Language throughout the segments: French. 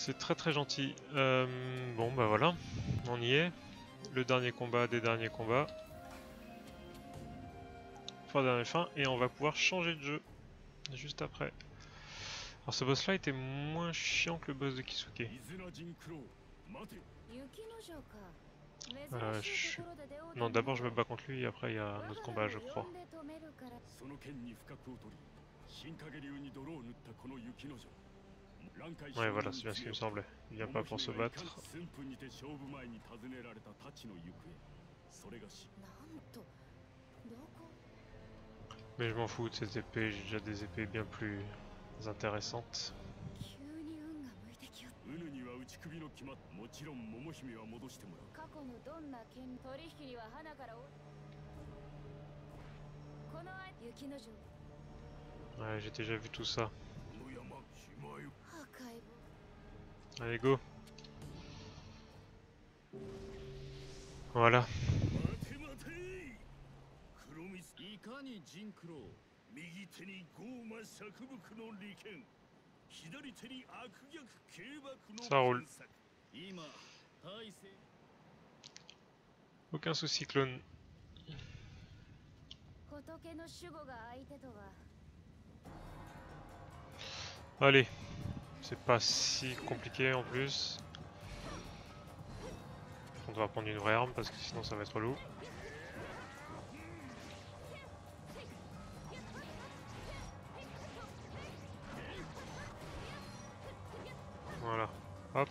C'est très très gentil. Bon bah voilà, on y est. Le dernier combat des derniers combats. Enfin dernière fin, et on va pouvoir changer de jeu juste après. Alors ce boss là était moins chiant que le boss de Kisuke. Je suis... Non, d'abord je me bats contre lui et après il y a un autre combat je crois. Ouais voilà, c'est bien ce qui me semblait. Il vient pas pour se battre. Mais je m'en fous de cette épée, j'ai déjà des épées bien plus intéressantes. Ouais, j'ai déjà vu tout ça. Allez, go. Voilà. Ça roule. Aucun souci, clone. Allez. C'est pas si compliqué en plus. On va prendre une vraie arme parce que sinon ça va être relou. Voilà. Hop.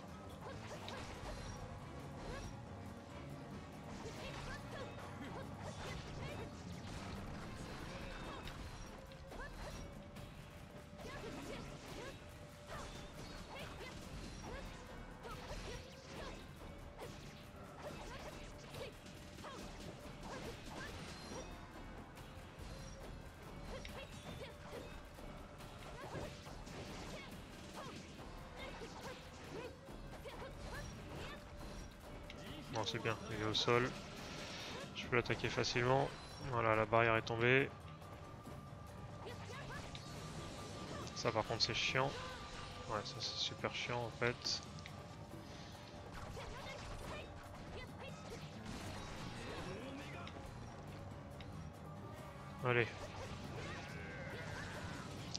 Bon, c'est bien, il est au sol. Je peux l'attaquer facilement. Voilà, la barrière est tombée. Ça par contre c'est chiant. Ouais, ça c'est super chiant en fait. Allez.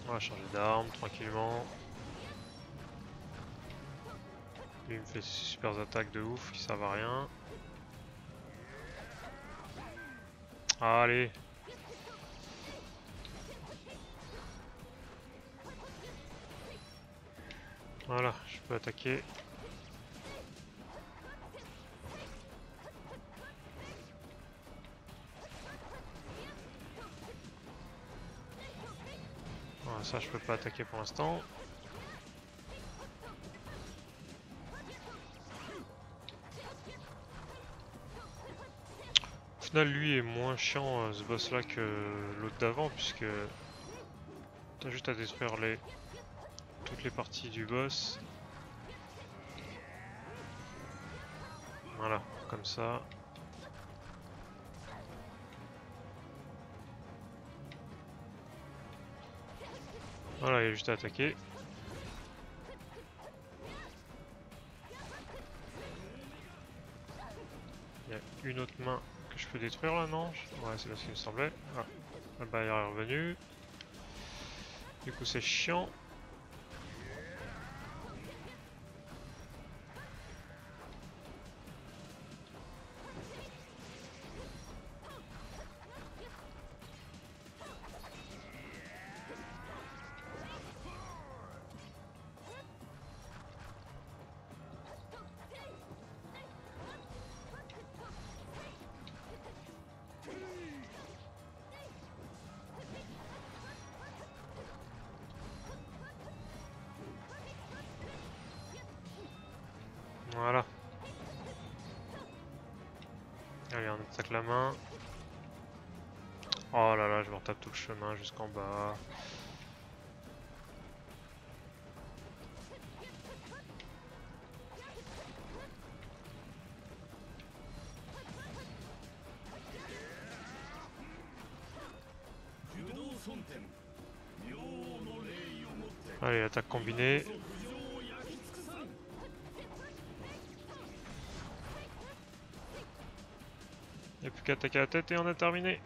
On va changer d'arme tranquillement. Lui il me fait des super attaques de ouf qui servent à rien. Allez. Voilà, je peux attaquer. Voilà, ça je peux pas attaquer pour l'instant. Au final lui est moins chiant ce boss là que l'autre d'avant puisque t'as juste à détruire toutes les parties du boss. Voilà, comme ça. Voilà, il y a juste à attaquer. Il y a une autre main que je peux détruire là, non? Ouais, c'est là ce qu'il me semblait. Ah, la barrière est revenue. Du coup, c'est chiant. Voilà. Allez, on attaque la main. Oh là là, je me retape tout le chemin jusqu'en bas. Allez, attaque combinée. Il n'y a plus qu'à attaquer la tête et on a terminé.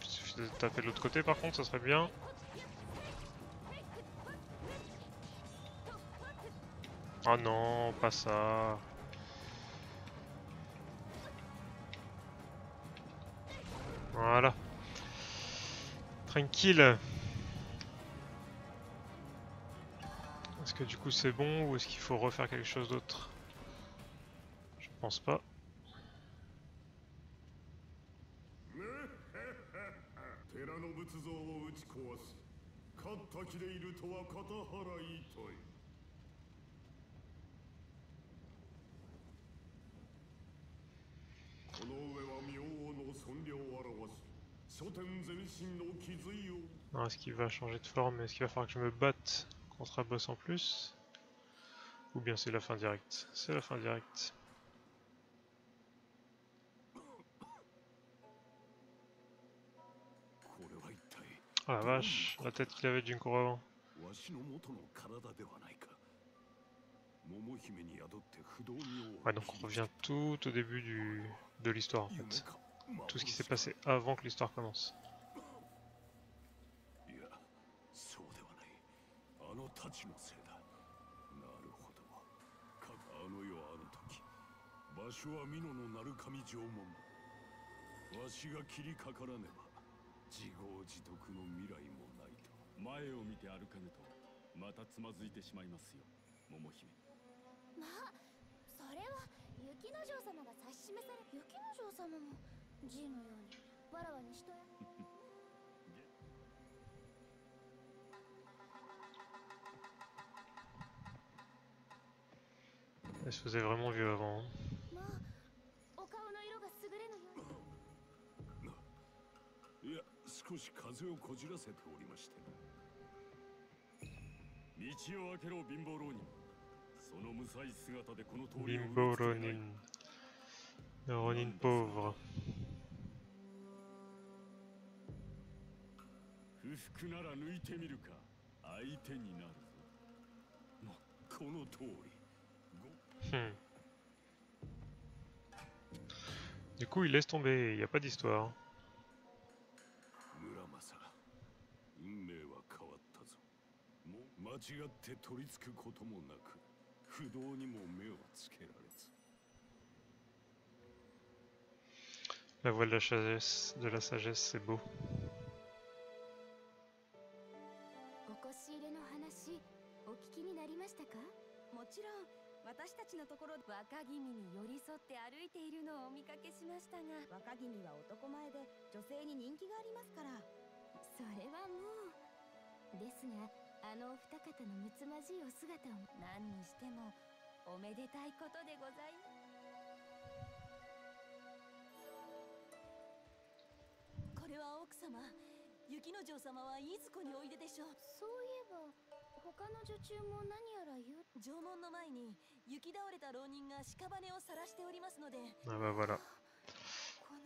Il suffit de taper de l'autre côté par contre, ça serait bien. Oh non, pas ça. Voilà. Tranquille. Est-ce que du coup c'est bon ou est-ce qu'il faut refaire quelque chose d'autre? Je pense pas. 寺の仏像を打ち壊す。勝った気でいるとは片腹痛い。この上は明王の尊léを表し、諸天全身の気髄を。Non, est-ce qu'il va changer de forme? Est-ce qu'il va falloir que je me batte contre un boss en plus? Ou bien c'est la fin directe? C'est la fin directe. Oh la vache, la tête qu'il avait d'une cour avant. Ouais, donc on revient tout au début de l'histoire en fait. Tout ce qui s'est passé avant que l'histoire commence. Elle se faisait vraiment vieux avant. Hein. いや、少し風をこじらせておりまして。道を開けろ、貧乏浪人。その無才姿でこの通りを。Bimbo Ronin. Le Ronin pauvre. 不服なら抜いてみるか。相手になるぞ。この通り。Du coup, il laisse tomber, il n'y a pas d'histoire. La voix de la sagesse, c'est beau. 私たちのところ若君に寄り添って歩いているのをお見かけしましたが、若君は男前で女性に人気がありますから。それはもうですが、あのお二方のむつまじいお姿を何にしてもおめでたいことでございます。これは奥様、雪之丞様はいずこにおいででしょう。そういえば他の女中も何やら言う。縄文の前に雪倒れた浪人が屍を晒しておりますので。Ah bah voilà.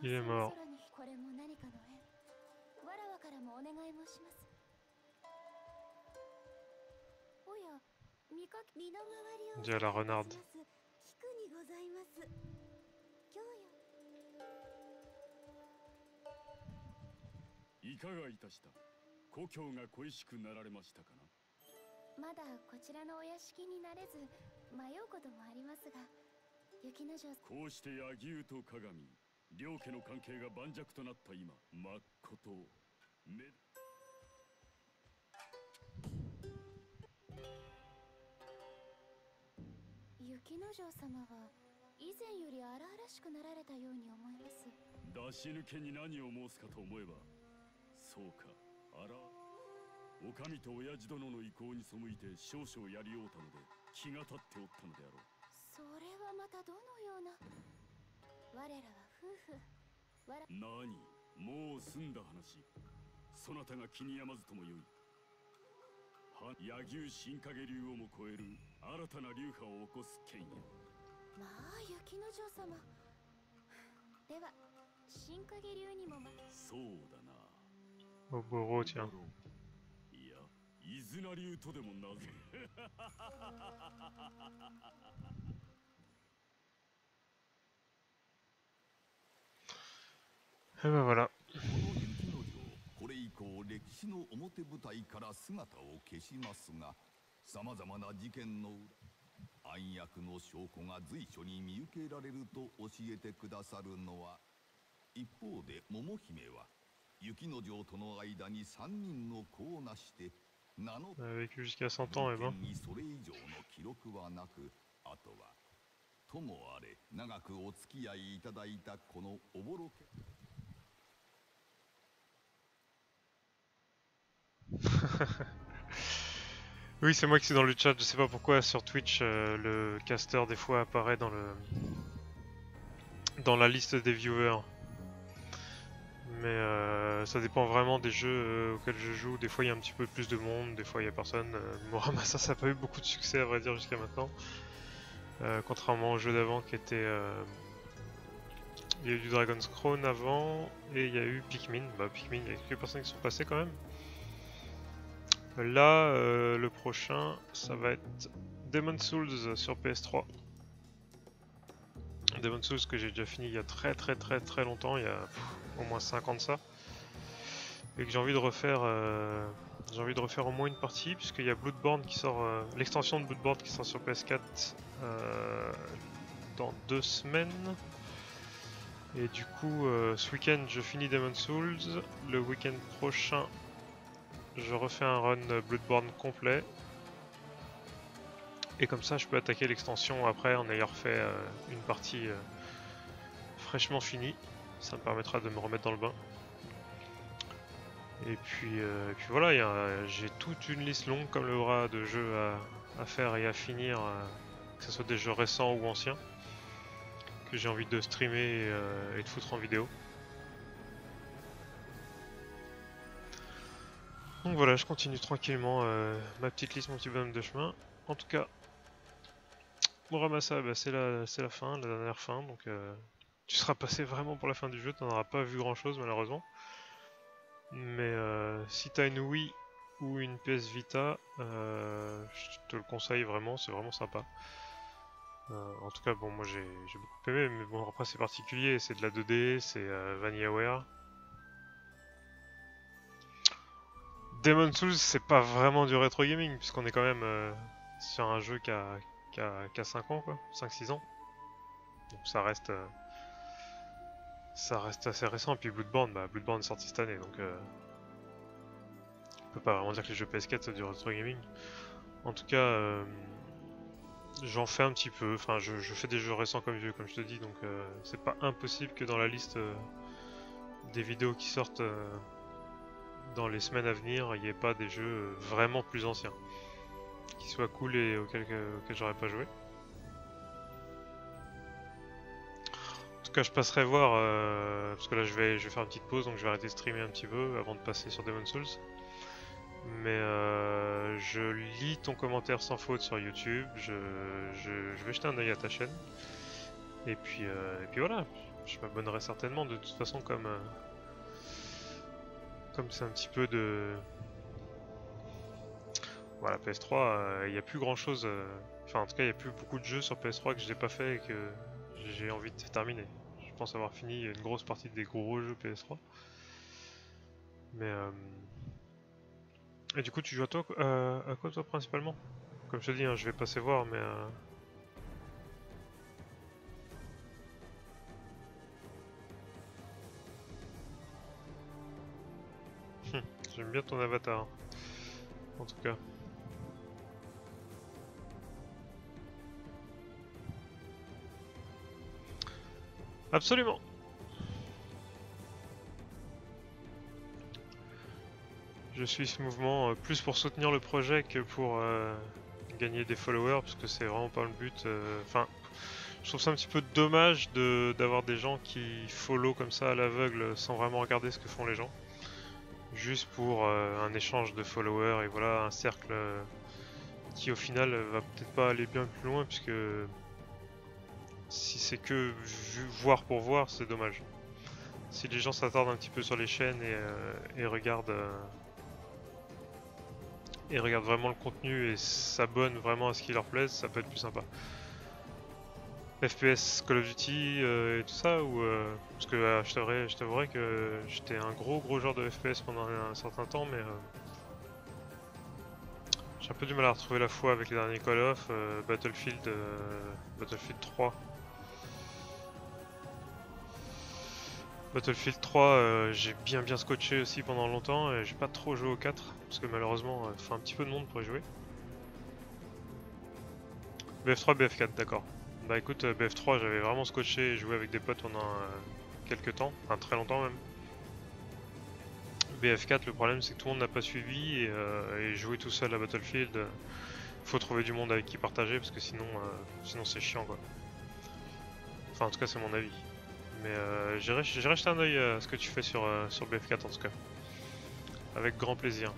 Il est mort. これも何かの縁。わらわからもお願い申します。おや、身の回りを。Dis à la renarde. 菊にございます。今日よ。いかがいたした。故郷が恋しくなられましたかな。まだこちらのお屋敷になれず迷うこともありますが、雪之丞。こうして柳生と鏡、両家の関係が盤石となった今、まっこと雪之丞様は以前より荒々しくなられたように思います。出し抜けに何を申すかと思えば、そうか、お上と親父殿の意向に背いて少々やりおうたので気が立っておったのであろう。それはまたどのような。我らは夫婦。何、もう済んだ話。そなたが気に病まずともよい。柳生新影流をも超える新たな流派を起こす剣や。まあ雪之丞様。では新影流にもそうだな。Oboro, tiens. 伊豆名流とでもなぜ。Et ben voilà. この雪の城、これ以降歴史の表舞台から姿を消しますが、さまざまな事件の裏、暗躍の証拠が随所に見受けられると教えてくださるのは、一方で桃姫は雪の城との間に3人の子をなして名の On a vécu jusqu'à 100 ans, et 文 ben. 献にそれ以上の記録はなく、あとはともあれ長くお付き合いいただいたこのおぼろけ。 Oui, c'est moi qui suis dans le chat, je sais pas pourquoi sur Twitch le caster des fois apparaît dans la liste des viewers. Mais ça dépend vraiment des jeux auxquels je joue. Des fois il y a un petit peu plus de monde, des fois il y a personne. Muramasa ça n'a pas eu beaucoup de succès à vrai dire jusqu'à maintenant. Contrairement au jeu d'avant qui était... il y a eu du Dragon's Crown avant et il y a eu Pikmin. Bah Pikmin, il y a quelques personnes qui sont passées quand même. Là, le prochain, ça va être Demon's Souls sur PS3. Demon's Souls que j'ai déjà fini il y a très longtemps, il y a au moins 5 ans de ça. Et que j'ai envie de refaire au moins une partie, puisqu'il y a Bloodborne qui sort, l'extension de Bloodborne qui sort sur PS4 dans 2 semaines. Et du coup, ce week-end je finis Demon's Souls, le week-end prochain je refais un run Bloodborne complet. Et comme ça je peux attaquer l'extension après en ayant refait une partie fraîchement finie. Ça me permettra de me remettre dans le bain. Et puis voilà, j'ai toute une liste longue comme le bras de jeux à faire et à finir, que ce soit des jeux récents ou anciens, que j'ai envie de streamer et de foutre en vidéo. Donc voilà, je continue tranquillement ma petite liste, mon petit bonhomme de chemin. En tout cas, Muramasa, bah, c'est la fin, la dernière fin, donc tu seras passé vraiment pour la fin du jeu, tu n'en auras pas vu grand chose malheureusement. Mais si t'as une Wii ou une PS Vita, je te le conseille vraiment, c'est vraiment sympa. En tout cas, bon, moi j'ai beaucoup aimé, mais bon, après c'est particulier, c'est de la 2D, c'est VanillaWare. Demon's Souls, c'est pas vraiment du rétro gaming, puisqu'on est quand même sur un jeu qui a 5 ans, quoi, 5-6 ans. Donc ça reste assez récent. Et puis Bloodborne, Bloodborne est sorti cette année, donc on peut pas vraiment dire que les jeux PS4 c'est du rétro gaming. En tout cas, j'en fais un petit peu. Enfin, je fais des jeux récents comme vieux, comme je te dis, donc c'est pas impossible que dans la liste des vidéos qui sortent dans les semaines à venir, il n'y ait pas des jeux vraiment plus anciens, qui soient cool et auxquels j'aurais pas joué. En tout cas, je passerai voir, parce que là je vais faire une petite pause, donc je vais arrêter de streamer un petit peu avant de passer sur Demon's Souls. Mais je lis ton commentaire sans faute sur YouTube, je vais jeter un œil à ta chaîne. Et puis voilà, je m'abonnerai certainement de toute façon comme c'est un petit peu de... Voilà, PS3, il n'y a plus grand chose, enfin en tout cas il n'y a plus beaucoup de jeux sur PS3 que je n'ai pas fait et que j'ai envie de terminer. Je pense avoir fini une grosse partie des gros jeux PS3. Mais et du coup tu joues à quoi toi principalement? Comme je te dis, hein, je vais passer voir, mais j'aime bien ton avatar, en tout cas. Absolument. Je suis ce mouvement plus pour soutenir le projet que pour gagner des followers, parce que c'est vraiment pas le but. Enfin, je trouve ça un petit peu dommage d'avoir des gens qui follow comme ça à l'aveugle sans vraiment regarder ce que font les gens. Juste pour un échange de followers et voilà, un cercle qui au final va peut-être pas aller bien plus loin, puisque si c'est que voir pour voir, c'est dommage. Si les gens s'attardent un petit peu sur les chaînes et regardent vraiment le contenu et s'abonnent vraiment à ce qui leur plaise, ça peut être plus sympa. FPS Call of Duty et tout ça ou parce que je t'avouerais que j'étais un gros joueur de FPS pendant un certain temps, mais j'ai un peu du mal à retrouver la foi avec les derniers Call of, Battlefield 3. Battlefield 3, j'ai bien scotché aussi pendant longtemps et j'ai pas trop joué au 4 parce que malheureusement, il faut un petit peu de monde pour y jouer. BF3, BF4, d'accord. Bah écoute, BF3, j'avais vraiment scotché et joué avec des potes pendant quelques temps, enfin très longtemps même. BF4, le problème c'est que tout le monde n'a pas suivi et jouer tout seul à Battlefield, faut trouver du monde avec qui partager parce que sinon c'est chiant quoi. Enfin en tout cas c'est mon avis. Mais j'irai jeter un oeil à ce que tu fais sur BF4 en tout cas. Avec grand plaisir.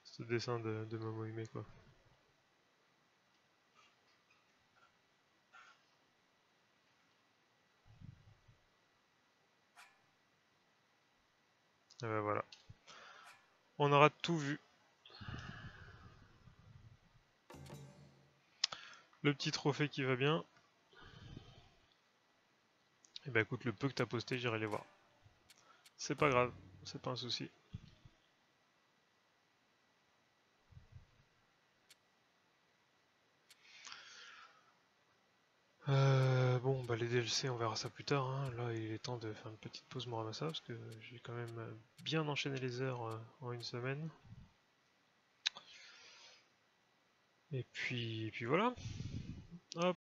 Ce dessin de Momo Hime quoi. Et ben voilà. On aura tout vu. Le petit trophée qui va bien. Et bah écoute, le peu que t'as posté, j'irai les voir. C'est pas grave, c'est pas un souci. Bon, bah les DLC, on verra ça plus tard. Hein. Là, il est temps de faire une petite pause Muramasa parce que j'ai quand même bien enchaîné les heures en une semaine. Et puis voilà. Hop.